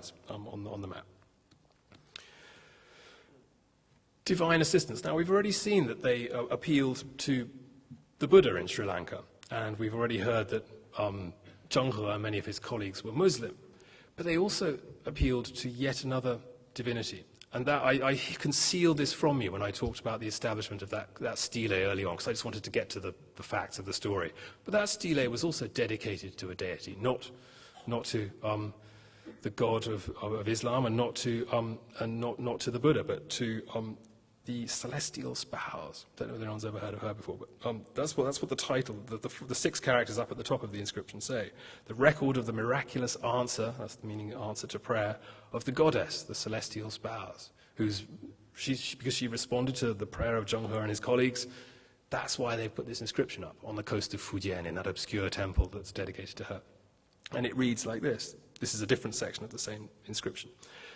lines on the map. Divine assistance. Now, we've already seen that they appealed to the Buddha in Sri Lanka, and we've already heard that Zheng and many of his colleagues were Muslim, but they also appealed to yet another divinity. And that I concealed this from you when I talked about the establishment of that stele early on, because I just wanted to get to the facts of the story. But that stele was also dedicated to a deity, not to the god of Islam, and not to the Buddha, but to the celestial spouse. Don't know if anyone's ever heard of her before, but that's what the title, the 6 characters up at the top of the inscription say. The record of the miraculous answer, that's the meaning answer to prayer, of the goddess, the celestial spouse, because she responded to the prayer of Zheng and his colleagues. That's why they put this inscription up on the coast of Fujian in that obscure temple that's dedicated to her. And it reads like this. This is a different section of the same inscription.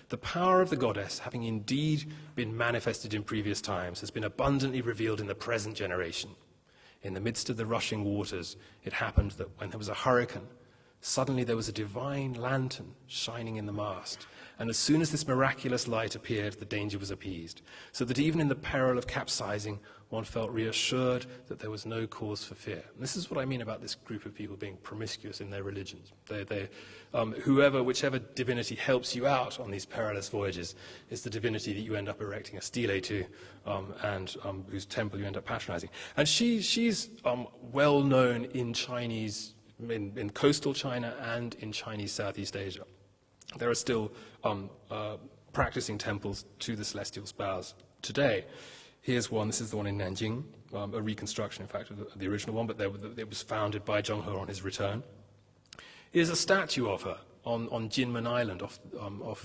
The power of the goddess, having indeed been manifested in previous times, has been abundantly revealed in the present generation. In the midst of the rushing waters, it happened that when there was a hurricane, suddenly there was a divine lantern shining in the mast. And as soon as this miraculous light appeared, the danger was appeased, so that even in the peril of capsizing, one felt reassured that there was no cause for fear. And this is what I mean about this group of people being promiscuous in their religions. Whichever divinity helps you out on these perilous voyages is the divinity that you end up erecting a stele to, and whose temple you end up patronizing. And she's well known in Chinese, in coastal China and in Chinese Southeast Asia. There are still practicing temples to the celestial spouse today. Here's one. This is the one in Nanjing, a reconstruction, in fact, of the original one, but it was founded by Zheng on his return. Here's a statue of her on Jinmen Island off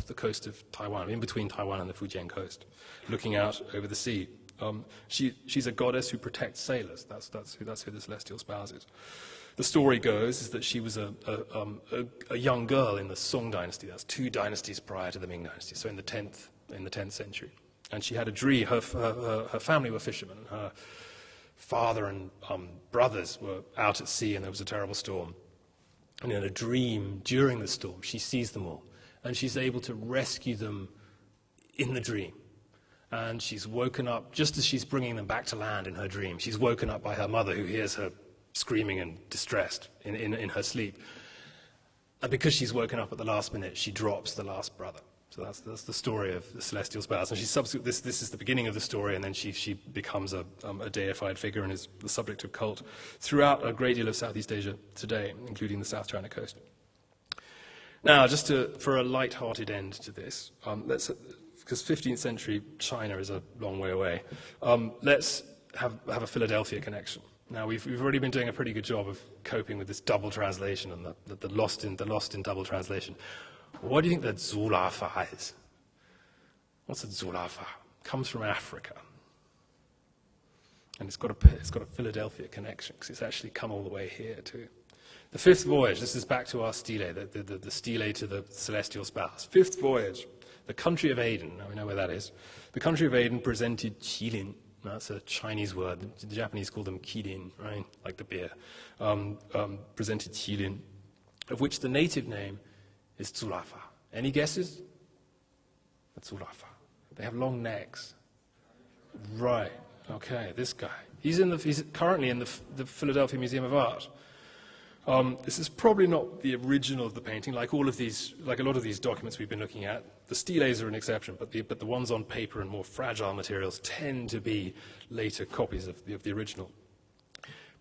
the coast of Taiwan, in between Taiwan and the Fujian coast, looking out over the sea. She's a goddess who protects sailors. That's who the celestial spouse is. The story goes is that she was a young girl in the Song dynasty. That's 2 dynasties prior to the Ming dynasty, so in the 10th century. And she had a dream. Her family were fishermen. Her father and brothers were out at sea, and there was a terrible storm. And in a dream during the storm, she sees them all, and she's able to rescue them in the dream. And she's woken up, just as she's bringing them back to land in her dream, she's woken up by her mother, who hears her screaming and distressed in her sleep. And because she's woken up at the last minute, she drops the last brother. So that's the story of the celestial spouse. And this is the beginning of the story, and then she becomes a deified figure and is the subject of cult throughout a great deal of Southeast Asia today, including the South China coast. Now, just for a light-hearted end to this, because 15th century China is a long way away, let's have a Philadelphia connection. Now, we've already been doing a pretty good job of coping with this double translation and the lost in double translation. What do you think that Zulafa is? What's a Zulafa? It comes from Africa. And it's got a Philadelphia connection, because it's actually come all the way here too. The 5th voyage, this is back to our stele, the stele to the celestial spouse. 5th voyage, the country of Aden. Now we know where that is. The country of Aden presented qilin. That's a Chinese word. The Japanese call them kilin, right? Like the beer. Presented qilin, of which the native name is Zulafa. Any guesses? That's Zulafa. They have long necks. Right. Okay, this guy. He's currently in the Philadelphia Museum of Art. This is probably not the original of the painting, like a lot of these documents we've been looking at. The steles are an exception, but the ones on paper and more fragile materials tend to be later copies of the original.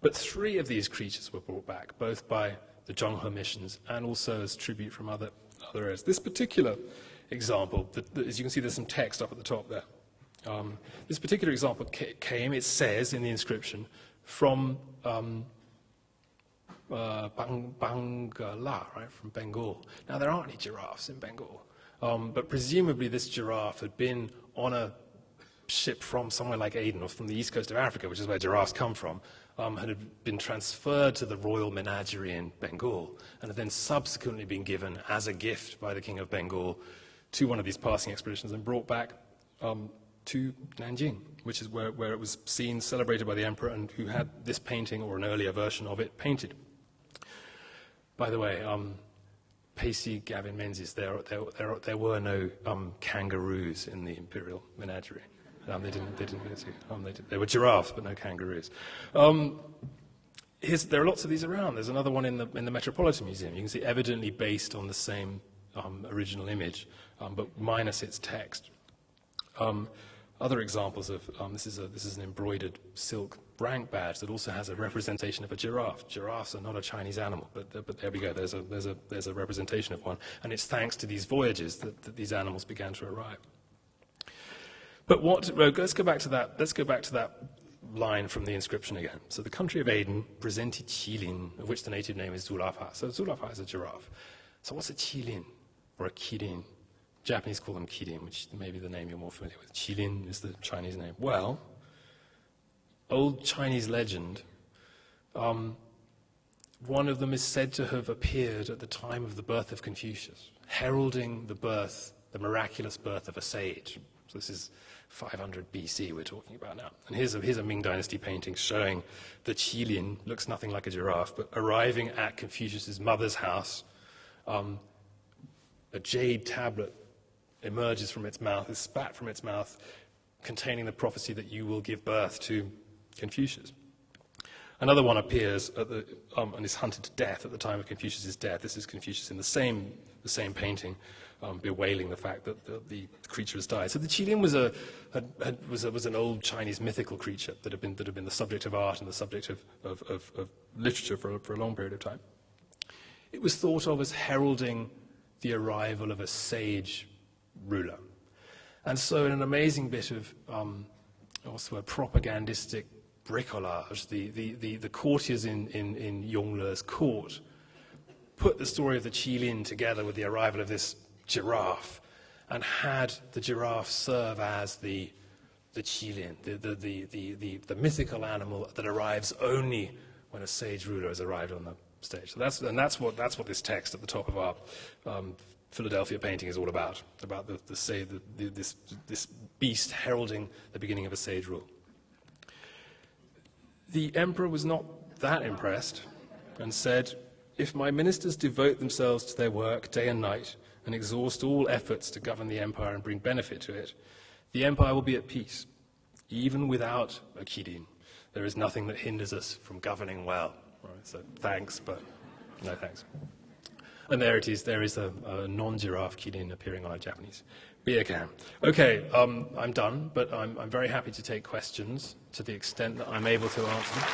But 3 of these creatures were brought back, both by the Zheng missions and also as tribute from other areas. This particular example, as you can see, there's some text up at the top there. This particular example came, it says in the inscription, from Bangla, right, from Bengal. Now, there aren't any giraffes in Bengal, but presumably this giraffe had been on a ship from somewhere like Aden or from the east coast of Africa, which is where giraffes come from, had been transferred to the royal menagerie in Bengal and had then subsequently been given as a gift by the king of Bengal to one of these passing expeditions and brought back to Nanjing, which is where it was seen, celebrated by the emperor, and who had this painting, or an earlier version of it, painted. By the way, Pacey, Gavin Menzies, there were no kangaroos in the imperial menagerie. There were giraffes, but no kangaroos. There are lots of these around. There's another one in the Metropolitan Museum. You can see evidently based on the same original image, but minus its text. Other examples of this is an embroidered silk rank badge that also has a representation of a giraffe. Giraffes are not a Chinese animal, but there we go. There's a representation of one, and it's thanks to these voyages that these animals began to arrive. But let's go back to that. Let's go back to that line from the inscription again. So the country of Aden presented qilin, of which the native name is Zulafa. So Zulafa is a giraffe. So what's a qilin or a kirin? Japanese call them kirin, which may be the name you're more familiar with. Qilin is the Chinese name. Well, old Chinese legend, one of them is said to have appeared at the time of the birth of Confucius, heralding the miraculous birth of a sage. So this is 500 BC we're talking about now. And here's a Ming Dynasty painting showing the qilin, looks nothing like a giraffe, but arriving at Confucius's mother's house, a jade tablet emerges from its mouth, is spat from its mouth, containing the prophecy that you will give birth to Confucius. Another one appears and is hunted to death at the time of Confucius's death. This is Confucius in the same painting, bewailing the fact that the creature has died. So the qilin was an old Chinese mythical creature that had been the subject of art and the subject of literature for a long period of time. It was thought of as heralding the arrival of a sage ruler. And so in an amazing bit of also a propagandistic bricolage, the courtiers in Yongle's court put the story of the qilin together with the arrival of this giraffe and had the giraffe serve as the qilin, the mythical animal that arrives only when a sage ruler has arrived on the stage. So that's what this text at the top of our Philadelphia painting is all about this beast heralding the beginning of a sage rule. The emperor was not that impressed and said, "If my ministers devote themselves to their work day and night and exhaust all efforts to govern the empire and bring benefit to it, the empire will be at peace. Even without a qilin, there is nothing that hinders us from governing well." All right, so thanks, but no thanks. And there it is. There is a non-giraffe qilin appearing on a Japanese beer can. Okay, I'm done, but I'm very happy to take questions to the extent that I'm able to answer them.